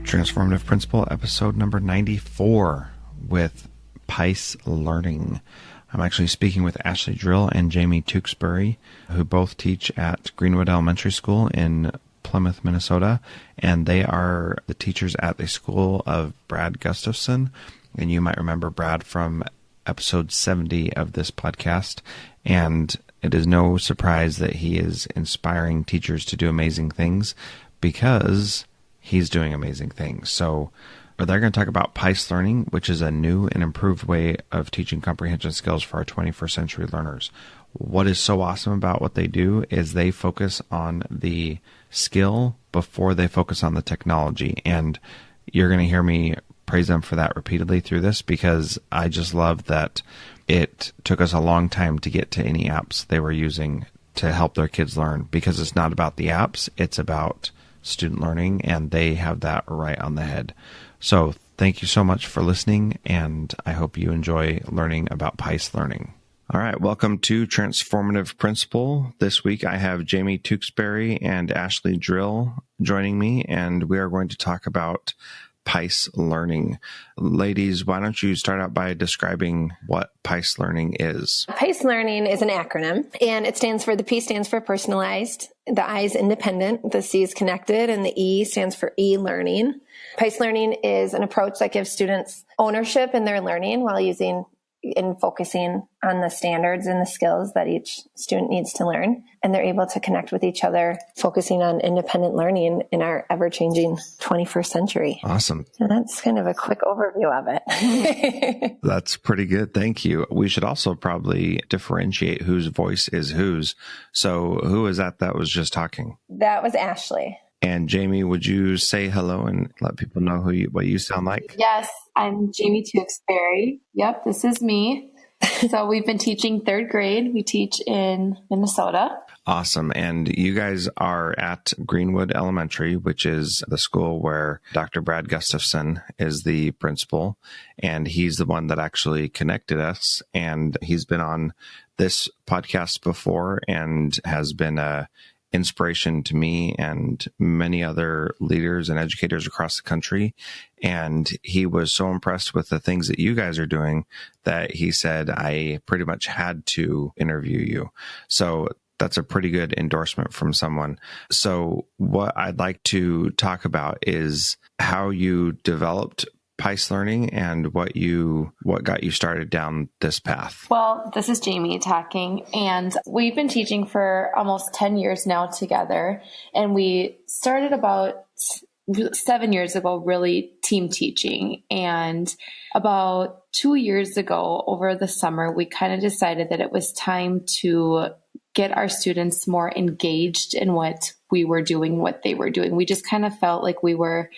Transformative Principal, episode number 94 with PICE Learning. I'm actually speaking with Ashley Drill and Jamie Tewksbury, who both teach at Greenwood Elementary School in Plymouth, Minnesota, and they are the teachers at the school of Brad Gustafson. And you might remember Brad from episode 70 of this podcast, and it is no surprise that he is inspiring teachers to do amazing things because he's doing amazing things. So they're going to talk about PICE Learning, which is a new and improved way of teaching comprehension skills for our 21st century learners. What is so awesome about what they do is they focus on the skill before they focus on the technology. And you're going to hear me praise them for that repeatedly through this, because I just love that it took us a long time to get to any apps they were using to help their kids learn, because it's not about the apps, it's about student learning, and they have that right on the head. So thank you so much for listening, and I hope you enjoy learning about PICE Learning. All right, welcome to Transformative Principal. This week I have Jamie Tewksbury and Ashley Drill joining me, and we are going to talk about PICE Learning. Ladies, why don't you start out by describing what PICE Learning is? PICE Learning is an acronym, and it stands for, the P stands for personalized, the I is independent, the C is connected, and the E stands for e-learning. PICE Learning is an approach that gives students ownership in their learning while using and focusing on the standards and the skills that each student needs to learn. And they're able to connect with each other, focusing on independent learning in our ever-changing 21st century. Awesome. So that's kind of a quick overview of it. That's pretty good. Thank you. We should also probably differentiate whose voice is whose. So who is that was just talking? That was Ashley. And Jamie, would you say hello and let people know what you sound like? Yes, I'm Jamie Tewksbury. Yep, this is me. So we've been teaching third grade. We teach in Minnesota. Awesome. And you guys are at Greenwood Elementary, which is the school where Dr. Brad Gustafson is the principal, and he's the one that actually connected us. And he's been on this podcast before and has been a inspiration to me and many other leaders and educators across the country. And he was so impressed with the things that you guys are doing that he said, I pretty much had to interview you. So that's a pretty good endorsement from someone. So what I'd like to talk about is how you developed PICE Learning and what got you started down this path. Well, this is Jamie talking, and we've been teaching for almost 10 years now together. And we started about 7 years ago, really team teaching. And about 2 years ago, over the summer, we kind of decided that it was time to get our students more engaged in what we were doing, what they were doing. We just kind of felt like we were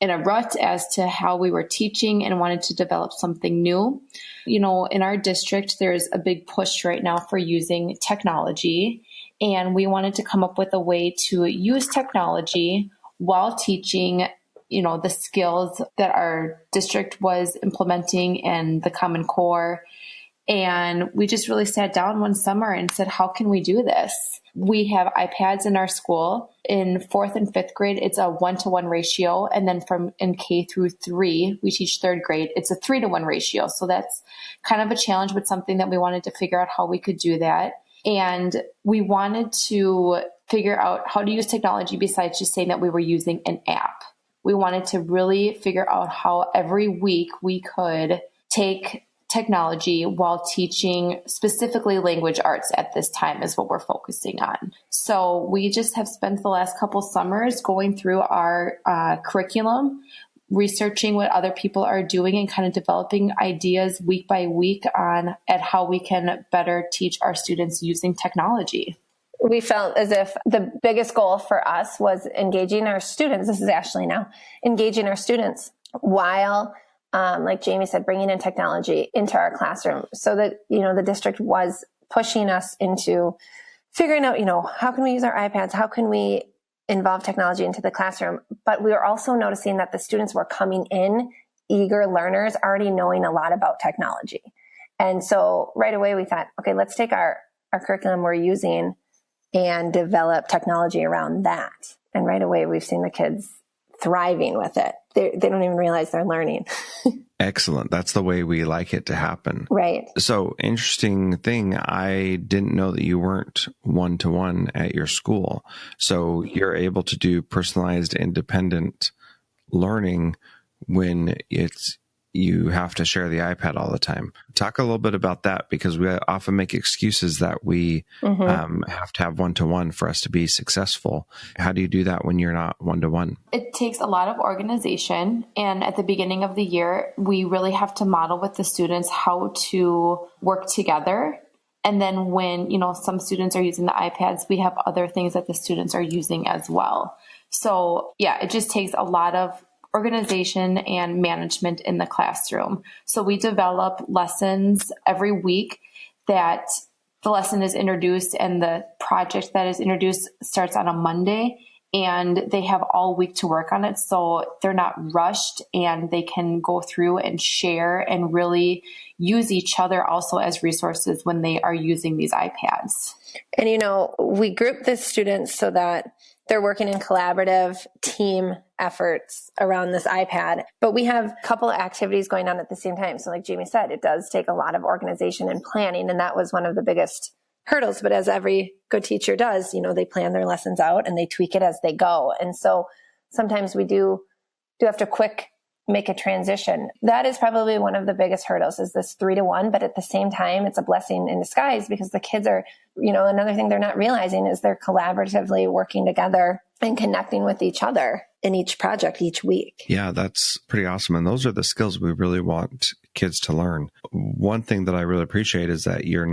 in a rut as to how we were teaching and wanted to develop something new. You know, in our district, there's a big push right now for using technology, and we wanted to come up with a way to use technology while teaching, you know, the skills that our district was implementing and the Common Core. And we just really sat down one summer and said, how can we do this? We have iPads in our school. In 4th and 5th grade, it's a 1-to-1 ratio. And then in K through 3, we teach third grade, it's a 3-to-1 ratio. So that's kind of a challenge, but something that we wanted to figure out how we could do that. And we wanted to figure out how to use technology besides just saying that we were using an app. We wanted to really figure out how every week we could take technology while teaching specifically language arts at this time is what we're focusing on. So we just have spent the last couple summers going through our curriculum, researching what other people are doing and kind of developing ideas week by week at how we can better teach our students using technology. We felt as if the biggest goal for us was engaging our students. This is Ashley now, engaging our students while like Jamie said, bringing in technology into our classroom so that, you know, the district was pushing us into figuring out, you know, how can we use our iPads? How can we involve technology into the classroom? But we were also noticing that the students were coming in eager learners, already knowing a lot about technology. And so right away we thought, okay, let's take our curriculum we're using and develop technology around that. And right away we've seen the kids thriving with it. They don't even realize they're learning. Excellent. That's the way we like it to happen. Right. So interesting thing. I didn't know that you weren't one-to-one at your school. So you're able to do personalized, independent learning when you have to share the iPad all the time. Talk a little bit about that, because we often make excuses that we have to have one-to-one for us to be successful. How do you do that when you're not one-to-one? It takes a lot of organization. And at the beginning of the year, we really have to model with the students how to work together. And then when, some students are using the iPads, we have other things that the students are using as well. So yeah, it just takes a lot of organization and management in the classroom. So we develop lessons every week that the lesson is introduced, and the project that is introduced starts on a Monday, and they have all week to work on it. So they're not rushed, and they can go through and share and really use each other also as resources when they are using these iPads. And, we group the students so that they're working in collaborative team efforts around this iPad, but we have a couple of activities going on at the same time. So like Jamie said, it does take a lot of organization and planning, and that was one of the biggest hurdles. But as every good teacher does, they plan their lessons out and they tweak it as they go. And so sometimes we do have to make a transition. That is probably one of the biggest hurdles, is this 3-to-1. But at the same time, it's a blessing in disguise, because the kids are, another thing they're not realizing is they're collaboratively working together and connecting with each other in each project each week. Yeah, that's pretty awesome. And those are the skills we really want kids to learn. One thing that I really appreciate is that you're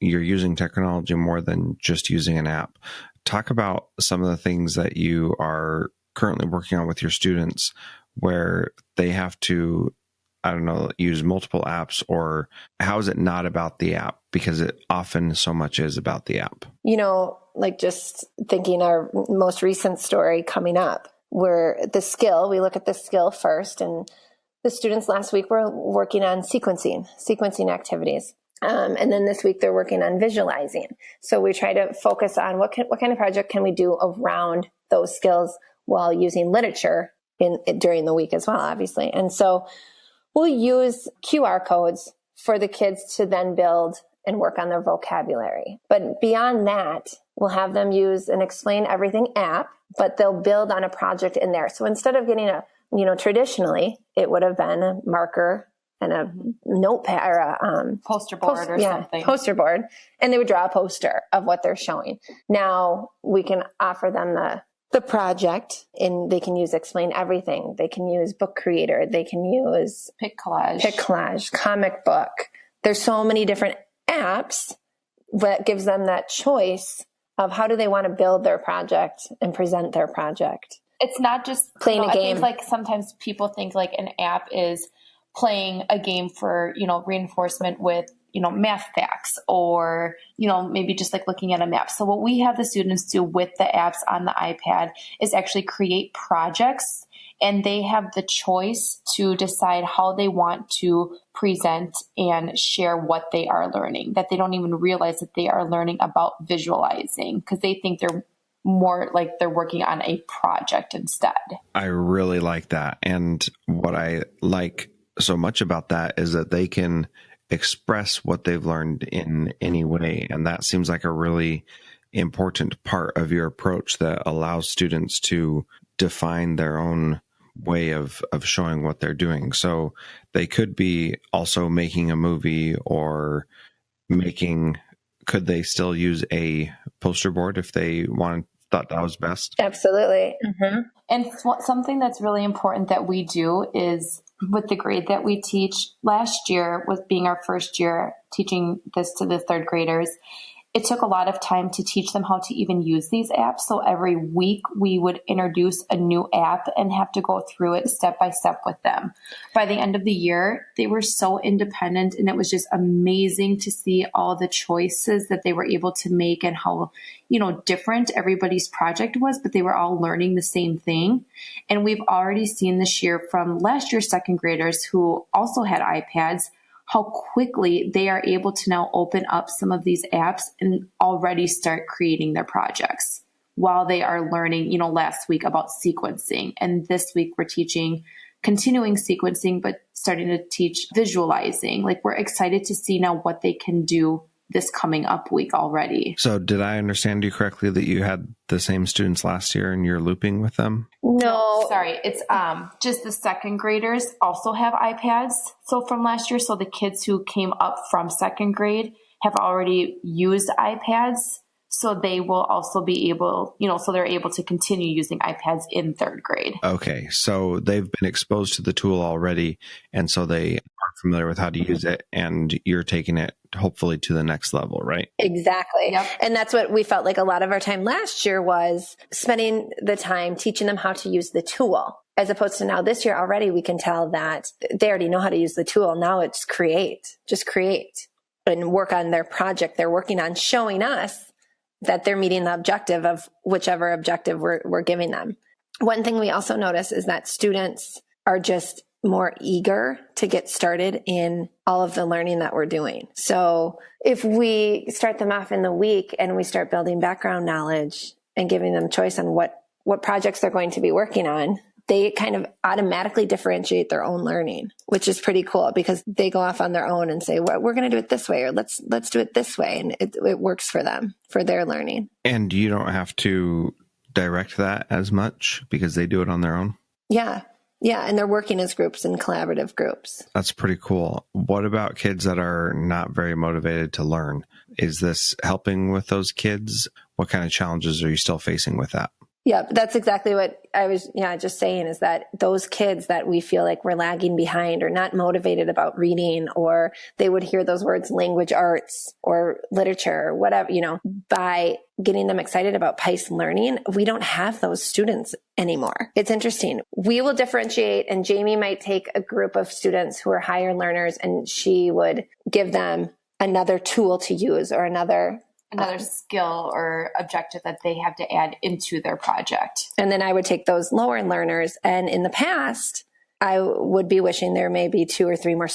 using technology more than just using an app. Talk about some of the things that you are currently working on with your students, where they have to, use multiple apps, or how is it not about the app? Because it often so much is about the app. Like just thinking our most recent story coming up, where we look at the skill first, and the students last week were working on sequencing activities. And then this week they're working on visualizing. So we try to focus on what kind of project can we do around those skills while using literature during the week as well, obviously. And so we'll use QR codes for the kids to then build and work on their vocabulary. But beyond that, we'll have them use an Explain Everything app, but they'll build on a project in there. So instead of getting traditionally, it would have been a marker and a notepad or a poster board something. Poster board. And they would draw a poster of what they're showing. Now we can offer them the project, and they can use Explain Everything. They can use Book Creator. They can use Pick Collage, Comic Book. There's so many different apps that gives them that choice of how do they want to build their project and present their project. It's not just playing a game. I think sometimes people think an app is playing a game for, reinforcement with, math facts, or, maybe just looking at a map. So what we have the students do with the apps on the iPad is actually create projects, and they have the choice to decide how they want to present and share what they are learning, that they don't even realize that they are learning about visualizing, because they think they're more like they're working on a project instead. I really like that. And what I like so much about that is that they can express what they've learned in any way. And that seems like a really important part of your approach that allows students to define their own way of showing what they're doing. So they could be also making a movie, or could they still use a poster board if they thought that was best? Absolutely. Mm-hmm. And something that's really important that we do is, with the grade that we teach, last year was being our first year teaching this to the third graders, it took a lot of time to teach them how to even use these apps. So every week we would introduce a new app and have to go through it step by step with them. By the end of the year, they were so independent, and it was just amazing to see all the choices that they were able to make, and how, different everybody's project was, but they were all learning the same thing. And we've already seen this year from last year's second graders who also had iPads, how quickly they are able to now open up some of these apps and already start creating their projects, while they are learning, last week about sequencing. And this week we're teaching continuing sequencing, but starting to teach visualizing. Like, we're excited to see now what they can do this coming up week already. So did I understand you correctly that you had the same students last year and you're looping with them? No, sorry. It's just the second graders also have iPads. So from last year, so the kids who came up from second grade have already used iPads. So they will also be able, so they're able to continue using iPads in third grade. Okay. So they've been exposed to the tool already. And so they are familiar with how to use it. And you're taking it hopefully to the next level, right? Exactly. Yep. And that's what we felt like a lot of our time last year was spending the time teaching them how to use the tool. As opposed to now this year already, we can tell that they already know how to use the tool. Now it's just create and work on their project they're working on, showing us that they're meeting the objective of whichever objective we're giving them. One thing we also notice is that students are just more eager to get started in all of the learning that we're doing. So if we start them off in the week and we start building background knowledge and giving them choice on what projects they're going to be working on, they kind of automatically differentiate their own learning, which is pretty cool because they go off on their own and say, well, we're going to do it this way, or let's do it this way. And it works for them, for their learning. And you don't have to direct that as much because they do it on their own? Yeah. Yeah. And they're working as groups and collaborative groups. That's pretty cool. What about kids that are not very motivated to learn? Is this helping with those kids? What kind of challenges are you still facing with that? Yeah, that's exactly what I was just saying, is that those kids that we feel like we're lagging behind or not motivated about reading, or they would hear those words, language arts or literature or whatever, by getting them excited about PICE Learning, we don't have those students anymore. It's interesting. We will differentiate, and Jamie might take a group of students who are higher learners and she would give them another tool to use or another skill or objective that they have to add into their project. And then I would take those lower learners. And in the past, I would be wishing there may be 2 or 3 more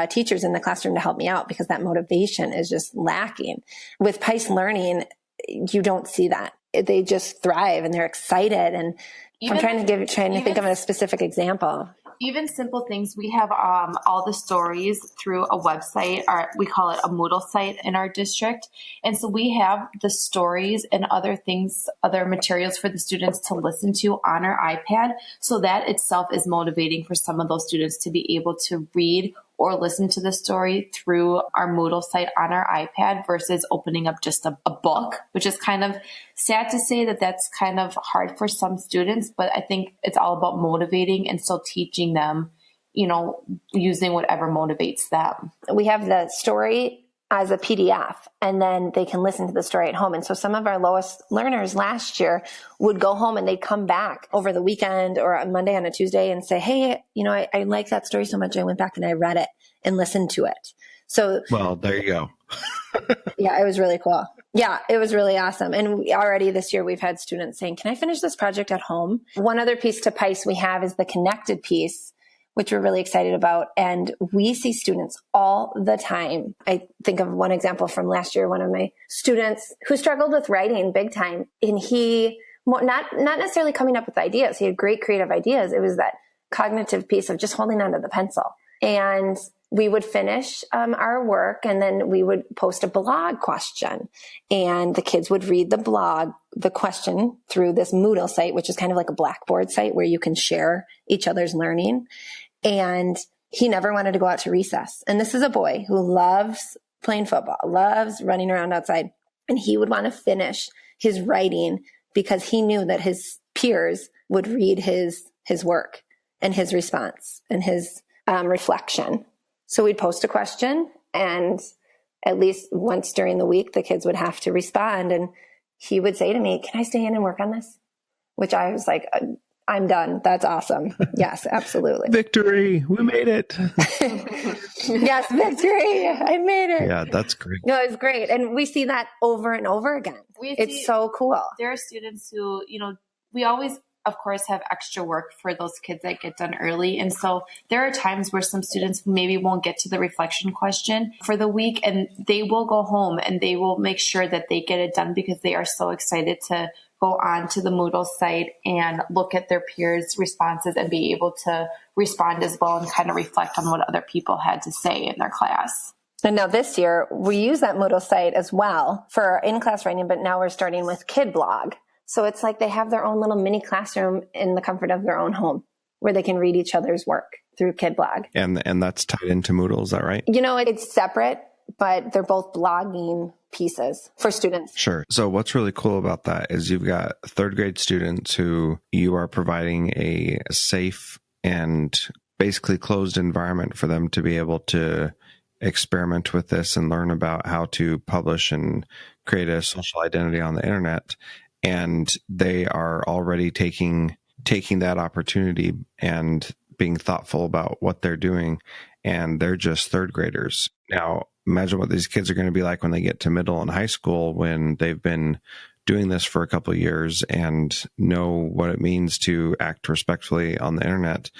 teachers in the classroom to help me out because that motivation is just lacking. With PICE Learning, you don't see that. They just thrive and they're excited. And I'm trying to think of a specific example. Even simple things. We have all the stories through a website, or we call it a Moodle site in our district. And so we have the stories and other things, other materials for the students to listen to on our iPad. So that itself is motivating for some of those students to be able to read or listen to the story through our Moodle site on our iPad versus opening up just a book, which is kind of sad to say that that's kind of hard for some students, but I think it's all about motivating and still teaching them, using whatever motivates them. We have the story as a PDF, and then they can listen to the story at home. And so some of our lowest learners last year would go home and they'd come back over the weekend or on Monday, on a Tuesday, and say, hey, I like that story so much. I went back and I read it and listened to it. So, well, there you go. Yeah, it was really cool. Yeah, it was really awesome. And already this year we've had students saying, can I finish this project at home? One other piece to PICE we have is the connected piece, which we're really excited about. And we see students all the time. I think of one example from last year, one of my students who struggled with writing big time. And he, not necessarily coming up with ideas. He had great creative ideas. It was that cognitive piece of just holding onto the pencil. And we would finish our work, and then we would post a blog question, and the kids would read the question through this Moodle site, which is kind of like a Blackboard site where you can share each other's learning. And he never wanted to go out to recess. And this is a boy who loves playing football, loves running around outside. And he would want to finish his writing because he knew that his peers would read his work and his response and his reflection. So we'd post a question, and at least once during the week, the kids would have to respond. And he would say to me, can I stay in and work on this? Which I was like, I'm done. That's awesome. Yes, absolutely. Victory. We made it. Yes, victory. I made it. Yeah, that's great. No, it's great. And we see that over and over again. It's so cool. There are students who, we always, of course, have extra work for those kids that get done early. And so there are times where some students maybe won't get to the reflection question for the week, and they will go home and they will make sure that they get it done because they are so excited to go on to the Moodle site and look at their peers' responses and be able to respond as well and kind of reflect on what other people had to say in their class. And now this year, we use that Moodle site as well for our in-class writing, but now we're starting with Kid Blog. So it's like they have their own little mini classroom in the comfort of their own home where they can read each other's work through Kid Blog. And that's tied into Moodle, is that right? It's separate, but they're both blogging pieces for students. Sure. So what's really cool about that is you've got third grade students who you are providing a safe and basically closed environment for them to be able to experiment with this and learn about how to publish and create a social identity on the internet. And they are already taking that opportunity and being thoughtful about what they're doing. And they're just third graders. Now, imagine what these kids are going to be like when they get to middle and high school, when they've been doing this for a couple of years and know what it means to act respectfully on the internet.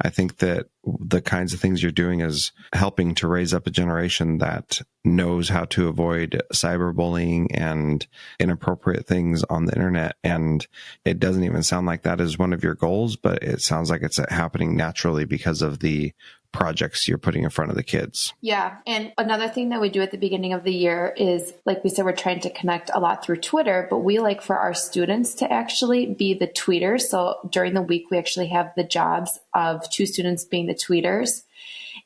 I think that the kinds of things you're doing is helping to raise up a generation that knows how to avoid cyberbullying and inappropriate things on the internet. And it doesn't even sound like that is one of your goals, but it sounds like it's happening naturally because of the projects you're putting in front of the kids. Yeah. And another thing that we do at the beginning of the year is, like we said, we're trying to connect a lot through Twitter, but we like for our students to actually be the tweeters. So during the week, we actually have the jobs of 2 students being the tweeters.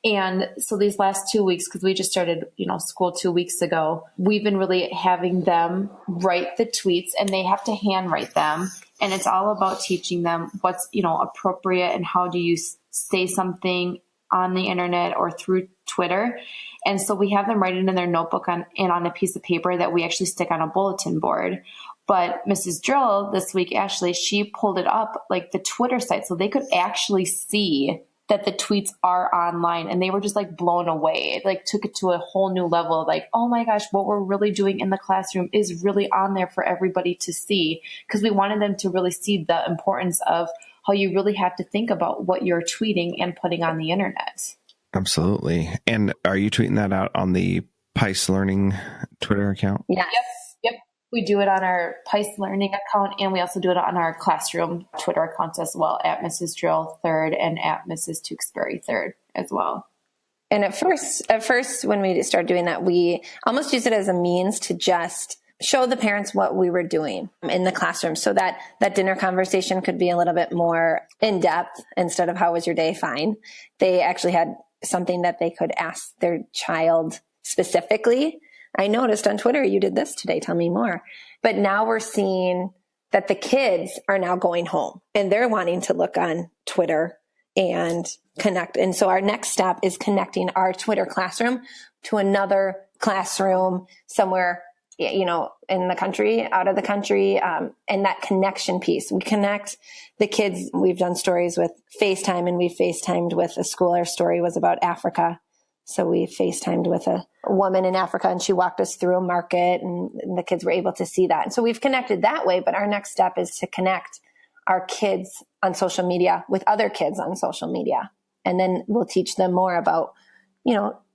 And so these last 2 weeks, because we just started, school 2 weeks ago, we've been really having them write the tweets, and they have to handwrite them. And it's all about teaching them what's, appropriate and how do you say something on the internet or through Twitter. And so we have them write it in their notebook and on a piece of paper that we actually stick on a bulletin board. But Mrs. Drill this week, Ashley, she pulled it up, like the Twitter site, so they could actually see that the tweets are online, and they were just like blown away. It took it to a whole new level. Like, oh my gosh, what we're really doing in the classroom is really on there for everybody to see, because we wanted them to really see the importance of how you really have to think about what you're tweeting and putting on the internet. Absolutely. And are you tweeting that out on the PICE Learning Twitter account? Yes. Yep. We do it on our PICE Learning account, and we also do it on our classroom Twitter accounts as well, at Mrs. Drill 3rd and at Mrs. Tewksbury 3rd as well. And at first, when we started doing that, we almost used it as a means to just show the parents what we were doing in the classroom, so that that dinner conversation could be a little bit more in depth instead of how was your day? Fine. They actually had something that they could ask their child specifically. I noticed on Twitter, you did this today. Tell me more. But now we're seeing that the kids are now going home and they're wanting to look on Twitter and connect. And so our next step is connecting our Twitter classroom to another classroom somewhere, in the country, out of the country, and that connection piece. We connect the kids. We've done stories with FaceTime, and we FaceTimed with a school. Our story was about Africa. So we FaceTimed with a woman in Africa, and she walked us through a market, and the kids were able to see that. And so we've connected that way, but our next step is to connect our kids on social media with other kids on social media. And then we'll teach them more about,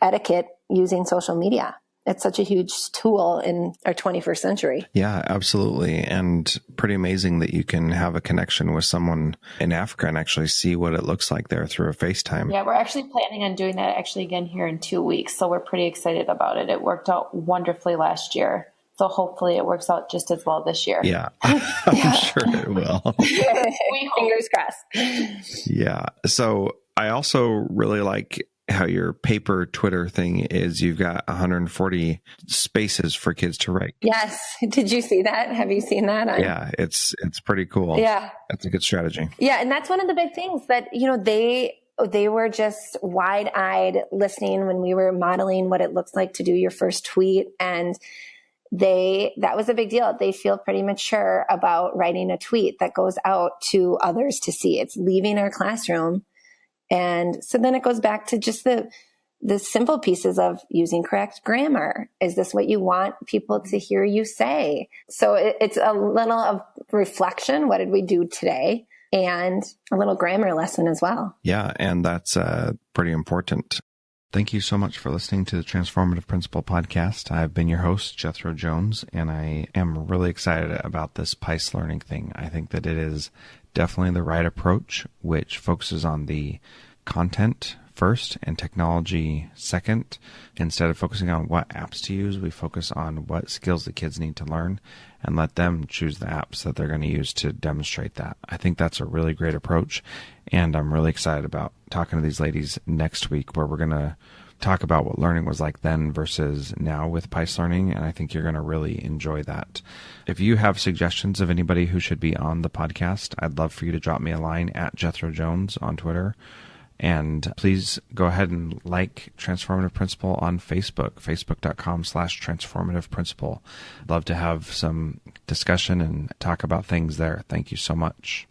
etiquette using social media. It's such a huge tool in our 21st century. Yeah, absolutely. And pretty amazing that you can have a connection with someone in Africa and actually see what it looks like there through a FaceTime. Yeah, we're actually planning on doing that again here in 2 weeks. So we're pretty excited about it. It worked out wonderfully last year. So hopefully it works out just as well this year. Yeah, I'm sure it will. Fingers crossed. Yeah. So I also really like how your paper Twitter thing is. You've got 140 spaces for kids to write. Yes. Did you see that? Have you seen that? Yeah, it's pretty cool. Yeah. That's a good strategy. Yeah. And that's one of the big things that, they were just wide-eyed listening when we were modeling what it looks like to do your first tweet. And that was a big deal. They feel pretty mature about writing a tweet that goes out to others to see. It's leaving our classroom. And so then it goes back to just the simple pieces of using correct grammar. Is this what you want people to hear you say? So it's a little of reflection. What did we do today? And a little grammar lesson as well. Yeah. And that's pretty important. Thank you so much for listening to the Transformative Principal Podcast. I've been your host, Jethro Jones, and I am really excited about this PICE Learning thing. I think that it is definitely the right approach, which focuses on the content first and technology second. Instead of focusing on what apps to use, we focus on what skills the kids need to learn and let them choose the apps that they're going to use to demonstrate that. I think that's a really great approach, and I'm really excited about talking to these ladies next week, where we're going to talk about what learning was like then versus now with PICE Learning, and I think you're going to really enjoy that. If you have suggestions of anybody who should be on the podcast, I'd love for you to drop me a line at Jethro Jones on Twitter. And please go ahead and like Transformative Principal on Facebook, facebook.com/Transformative Principal. I'd love to have some discussion and talk about things there. Thank you so much.